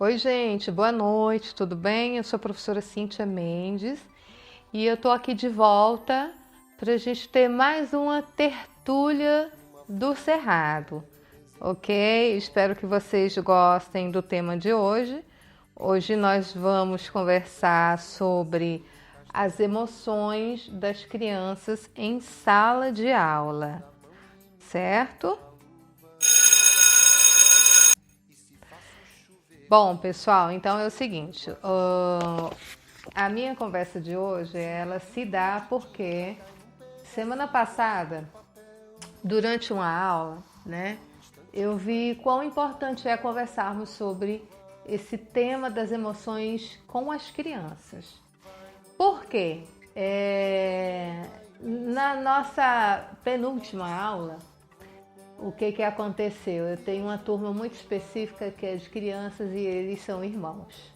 Oi, gente, boa noite, tudo bem? Eu sou a professora Cíntia Mendes e eu tô aqui de volta para a gente ter mais uma tertúlia do Cerrado, ok? Espero que vocês gostem do tema de hoje. Hoje nós vamos conversar sobre as emoções das crianças em sala de aula, certo? Bom, pessoal, então é o seguinte, a minha conversa de hoje, ela se dá porque semana passada, durante uma aula, né, eu vi quão importante é conversarmos sobre esse tema das emoções com as crianças. Por quê? Na nossa penúltima aula, o que aconteceu? Eu tenho uma turma muito específica que é de crianças e eles são irmãos.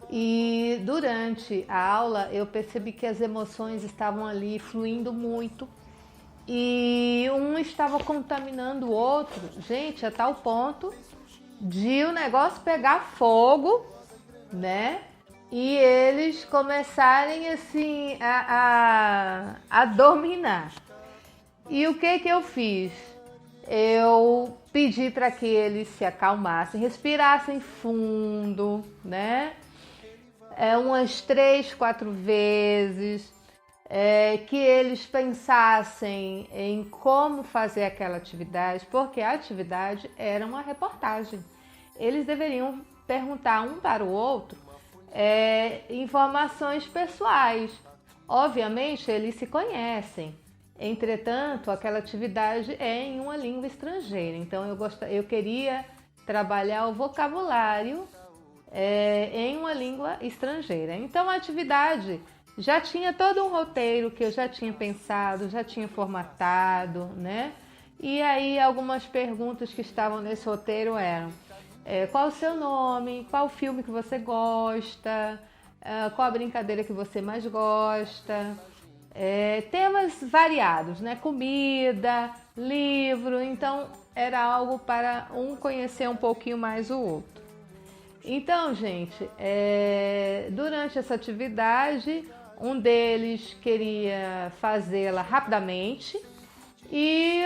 E durante a aula eu percebi que as emoções estavam ali fluindo muito e um estava contaminando o outro, gente, a tal ponto de o negócio pegar fogo, né? E eles começarem assim a dominar. E o que eu fiz? Eu pedi para que eles se acalmassem, respirassem fundo, né? Umas 3, 4 vezes, que eles pensassem em como fazer aquela atividade, porque a atividade era uma reportagem. Eles deveriam perguntar um para o outro informações pessoais. Obviamente, eles se conhecem. Entretanto, aquela atividade é em uma língua estrangeira. Então, eu queria trabalhar o vocabulário em uma língua estrangeira. Então a atividade já tinha todo um roteiro que eu já tinha pensado, já tinha formatado, né? E aí algumas perguntas que estavam nesse roteiro eram: qual o seu nome? Qual o filme que você gosta? Qual a brincadeira que você mais gosta? Temas variados, né? Comida, livro, então era algo para um conhecer um pouquinho mais o outro. Então, gente, durante essa atividade, um deles queria fazê-la rapidamente e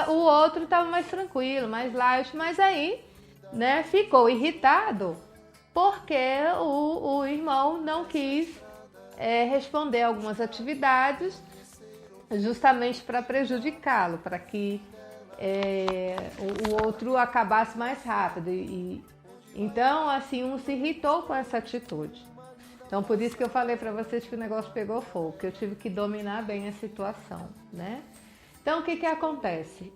o outro estava mais tranquilo, mais light, mas aí, né, ficou irritado porque o irmão não quis responder algumas atividades justamente para prejudicá-lo, para que o outro acabasse mais rápido. Então, assim, um se irritou com essa atitude. Então, por isso que eu falei para vocês que o negócio pegou fogo, que eu tive que dominar bem a situação, né? Então, o que acontece?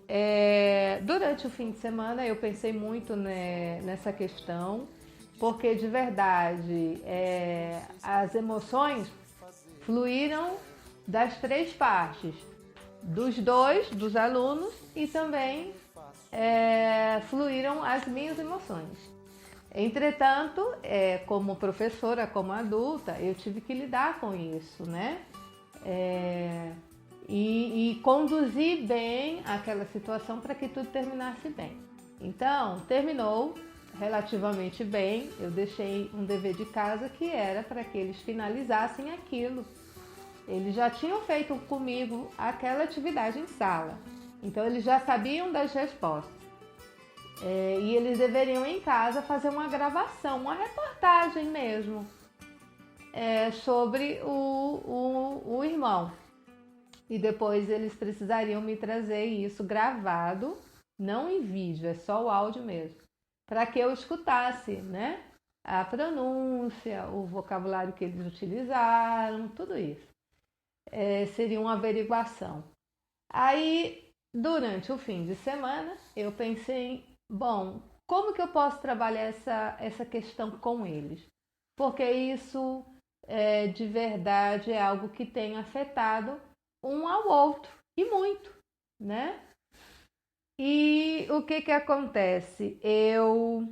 Durante o fim de semana, eu pensei muito, né, nessa questão, porque de verdade as emoções fluíram das três partes, dos dois, dos alunos, e também fluíram as minhas emoções. Entretanto, como professora, como adulta, eu tive que lidar com isso, né? E conduzir bem aquela situação para que tudo terminasse bem. Então, terminou relativamente bem. Eu deixei um dever de casa que era para que eles finalizassem aquilo. Eles já tinham feito comigo aquela atividade em sala, então eles já sabiam das respostas. E eles deveriam em casa fazer uma gravação, uma reportagem mesmo, sobre o irmão. E depois eles precisariam me trazer isso gravado, não em vídeo, é só o áudio mesmo, para que eu escutasse, né? A pronúncia, o vocabulário que eles utilizaram, tudo isso. Seria uma averiguação. Aí, durante o fim de semana, eu pensei, bom, como que eu posso trabalhar essa questão com eles? Porque isso, de verdade, é algo que tem afetado um ao outro, e muito, né? E o que acontece? Eu,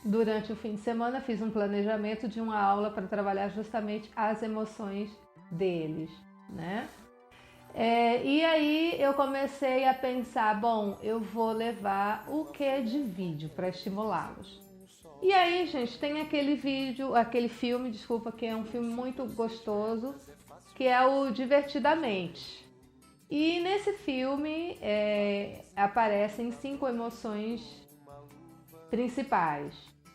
durante o fim de semana, fiz um planejamento de uma aula para trabalhar justamente as emoções deles, né? E aí eu comecei a pensar, bom, eu vou levar o que de vídeo para estimulá-los. E aí, gente, tem aquele filme, desculpa, que é um filme muito gostoso, que é o Divertidamente. E nesse filme aparecem 5 emoções principais: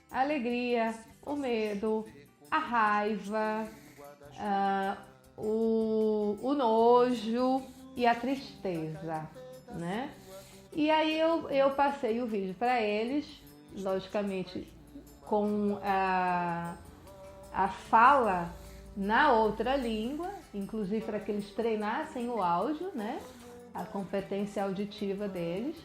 a alegria, o medo, a raiva, ah, o nojo e a tristeza, né? E aí eu passei o vídeo para eles, logicamente com a fala na outra língua, inclusive para que eles treinassem o áudio, né? A competência auditiva deles.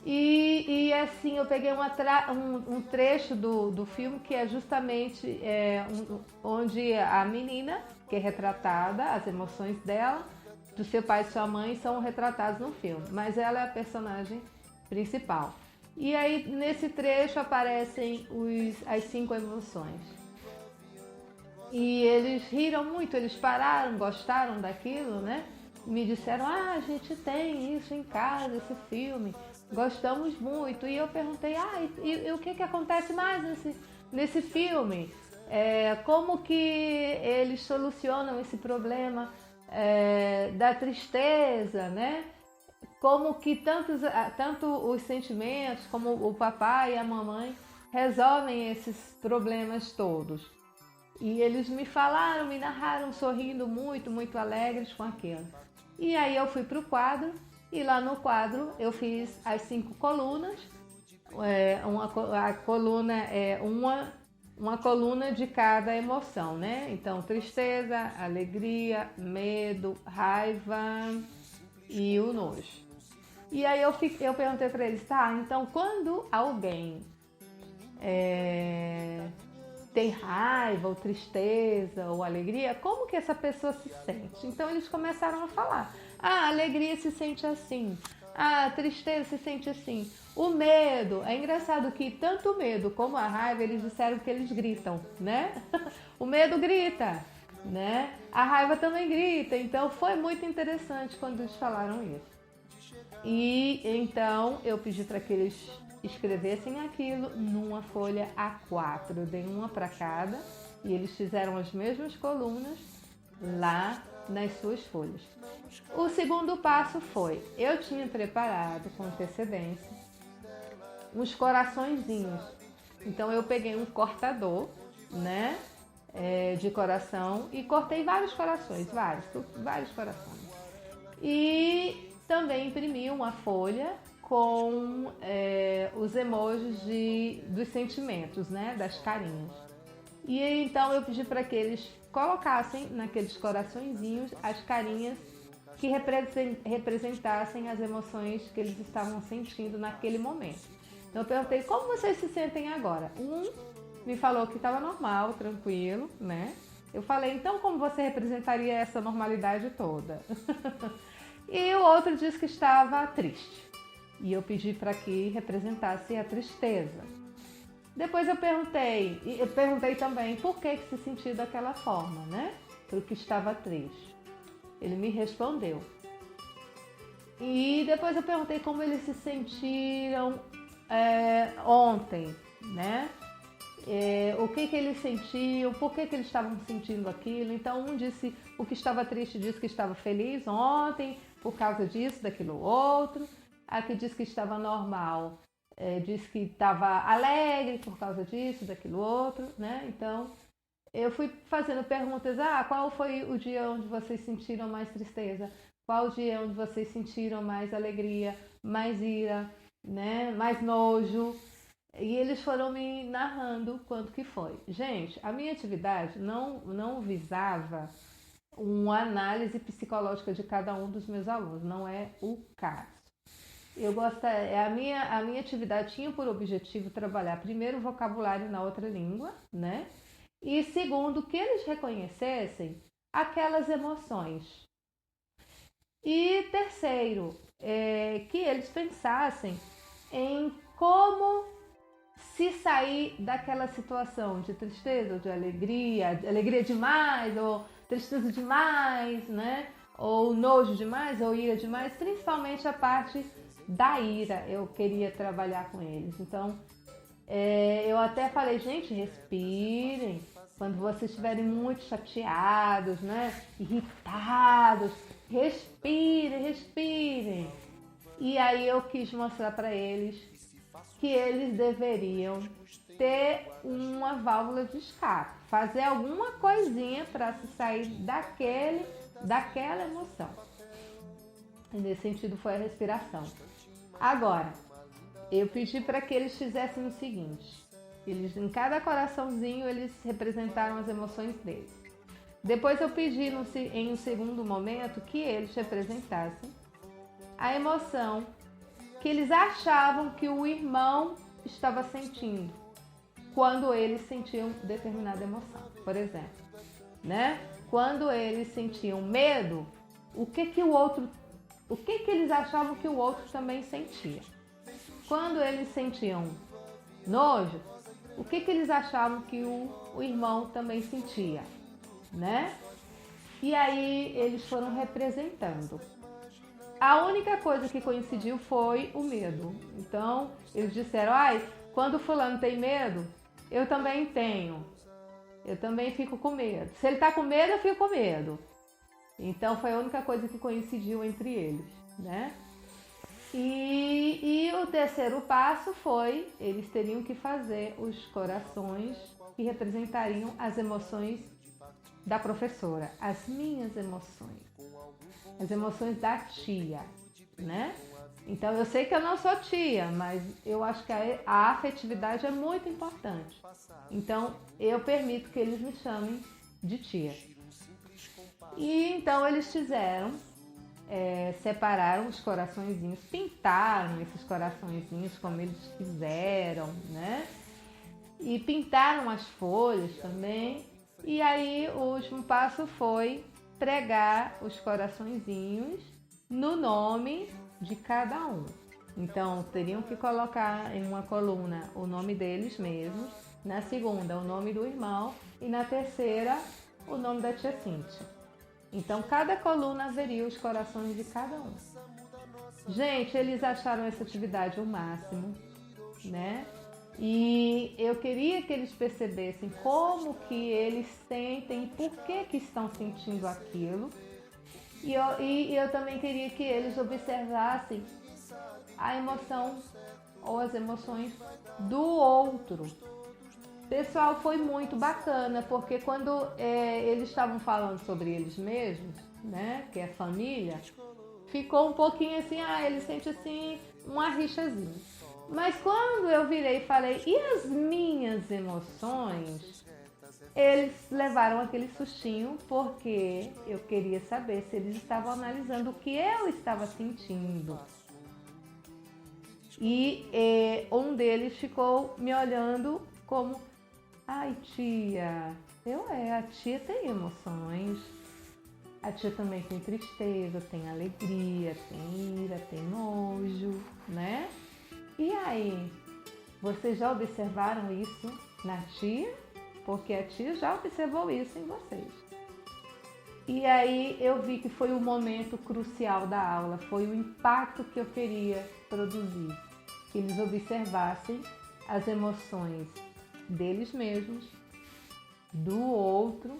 E assim, eu peguei um trecho do filme que é justamente onde a menina, que é retratada, as emoções dela, do seu pai e sua mãe são retratados no filme, mas ela é a personagem principal. E aí, nesse trecho, aparecem as 5 emoções. E eles riram muito, eles pararam, gostaram daquilo, né? Me disseram, a gente tem isso em casa, esse filme, gostamos muito. E eu perguntei, e o que acontece mais nesse filme? Como que eles solucionam esse problema da tristeza, né? Como que tanto os sentimentos, como o papai e a mamãe resolvem esses problemas todos. E eles me falaram, me narraram, sorrindo muito, muito alegres com aquilo. E aí eu fui para o quadro, e lá no quadro eu fiz as 5 colunas. A coluna é uma coluna de cada emoção, né? Então, tristeza, alegria, medo, raiva e o nojo. E aí eu perguntei para eles, tá, então quando alguém tem raiva, ou tristeza, ou alegria, como que essa pessoa se sente? Então eles começaram a falar. A alegria se sente assim, a tristeza se sente assim. O medo, é engraçado que tanto o medo como a raiva, eles disseram que eles gritam, né? O medo grita, né? A raiva também grita, então foi muito interessante quando eles falaram isso. E então eu pedi para que eles escrevessem aquilo numa folha A4. Eu dei uma para cada e eles fizeram as mesmas colunas lá nas suas folhas. O segundo passo foi, eu tinha preparado com antecedência uns coraçõezinhos. Então eu peguei um cortador, né, de coração e cortei vários corações, vários corações. E também imprimi uma folha com os emojis dos sentimentos, né, das carinhas. E então eu pedi para que eles colocassem naqueles coraçõezinhos as carinhas que representassem as emoções que eles estavam sentindo naquele momento. Então eu perguntei, como vocês se sentem agora? Um me falou que estava normal, tranquilo, né? Eu falei, então como você representaria essa normalidade toda? E o outro disse que estava triste. E eu pedi para que representasse a tristeza. Depois eu perguntei também por que se sentiu daquela forma, né? Porque estava triste. Ele me respondeu. E depois eu perguntei como eles se sentiram ontem, né? O que eles sentiam, por que eles estavam sentindo aquilo. Então um disse o que estava triste, disse que estava feliz ontem por causa disso, daquilo outro. A que disse que estava normal disse que estava alegre por causa disso, daquilo outro, né? Então eu fui fazendo perguntas, qual foi o dia onde vocês sentiram mais tristeza? Qual o dia onde vocês sentiram mais alegria, mais ira, né? Mais nojo? E eles foram me narrando quanto que foi. Gente, a minha atividade não visava uma análise psicológica de cada um dos meus alunos, não é o caso. A minha atividade tinha por objetivo trabalhar primeiro o vocabulário na outra língua, né? E segundo, que eles reconhecessem aquelas emoções. E terceiro, que eles pensassem em como se sair daquela situação de tristeza ou de alegria demais, ou tristeza demais, né? Ou nojo demais, ou ira demais, principalmente a parte da ira eu queria trabalhar com eles. Então, Eu até falei, gente, respirem. Quando vocês estiverem muito chateados, né? Irritados, respirem, respirem. E aí eu quis mostrar para eles que eles deveriam ter uma válvula de escape, fazer alguma coisinha para se sair daquela emoção. E nesse sentido foi a respiração. Agora, eu pedi para que eles fizessem o seguinte: eles, em cada coraçãozinho, eles representaram as emoções deles. Depois eu pedi em um segundo momento que eles representassem a emoção que eles achavam que o irmão estava sentindo quando eles sentiam determinada emoção. Por exemplo, né? Quando eles sentiam medo, o que eles achavam que o outro também sentia? Quando eles sentiam nojo, o que eles achavam que o irmão também sentia, né? E aí eles foram representando. A única coisa que coincidiu foi o medo. Então, eles disseram, quando fulano tem medo, eu também tenho. Eu também fico com medo. Se ele tá com medo, eu fico com medo. Então, foi a única coisa que coincidiu entre eles, né? E o terceiro passo foi, eles teriam que fazer os corações que representariam as emoções da professora, as minhas emoções, as emoções da tia, né? Então eu sei que eu não sou tia, mas eu acho que a afetividade é muito importante. Então eu permito que eles me chamem de tia. E então eles fizeram, separaram os coraçõezinhos, pintaram esses coraçõezinhos como eles quiseram, né? E pintaram as folhas também. E aí o último passo foi pregar os coraçõezinhos no nome de cada um. Então teriam que colocar em uma coluna o nome deles mesmos, na segunda o nome do irmão e na terceira o nome da tia Cíntia. Então cada coluna haveria os corações de cada um. Gente, eles acharam essa atividade o máximo, né? E eu queria que eles percebessem como que eles sentem, por que estão sentindo aquilo. E eu também queria que eles observassem a emoção ou as emoções do outro. Pessoal, foi muito bacana, porque quando eles estavam falando sobre eles mesmos, né, que é família, ficou um pouquinho assim, ele sente assim, uma rixazinha. Mas quando eu virei e falei, e as minhas emoções? Eles levaram aquele sustinho porque eu queria saber se eles estavam analisando o que eu estava sentindo. E um deles ficou me olhando como, ai tia, a tia tem emoções. A tia também tem tristeza, tem alegria, tem ira, tem nojo, né? E aí, vocês já observaram isso na tia? Porque a tia já observou isso em vocês. E aí eu vi que foi o momento crucial da aula, foi o impacto que eu queria produzir. Que eles observassem as emoções deles mesmos, do outro,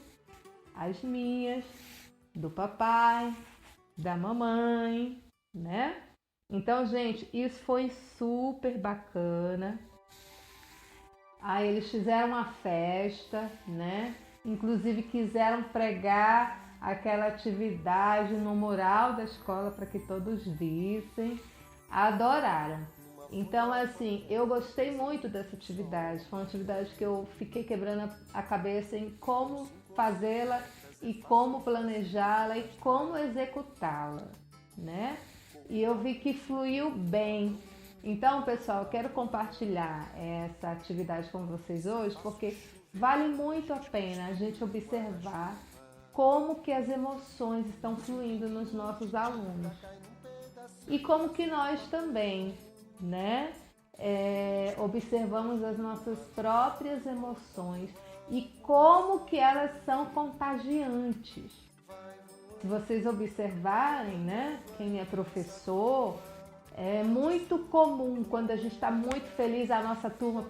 as minhas, do papai, da mamãe, né? Então, gente, isso foi super bacana. Aí eles fizeram uma festa, né? Inclusive quiseram pregar aquela atividade no mural da escola para que todos vissem. Adoraram. Então, assim, eu gostei muito dessa atividade. Foi uma atividade que eu fiquei quebrando a cabeça em como fazê-la e como planejá-la e como executá-la, né? E eu vi que fluiu bem. Então, pessoal, eu quero compartilhar essa atividade com vocês hoje, porque vale muito a pena a gente observar como que as emoções estão fluindo nos nossos alunos. E como que nós também, né, observamos as nossas próprias emoções e como que elas são contagiantes. Se vocês observarem, né, quem é professor, é muito comum quando a gente está muito feliz, a nossa turma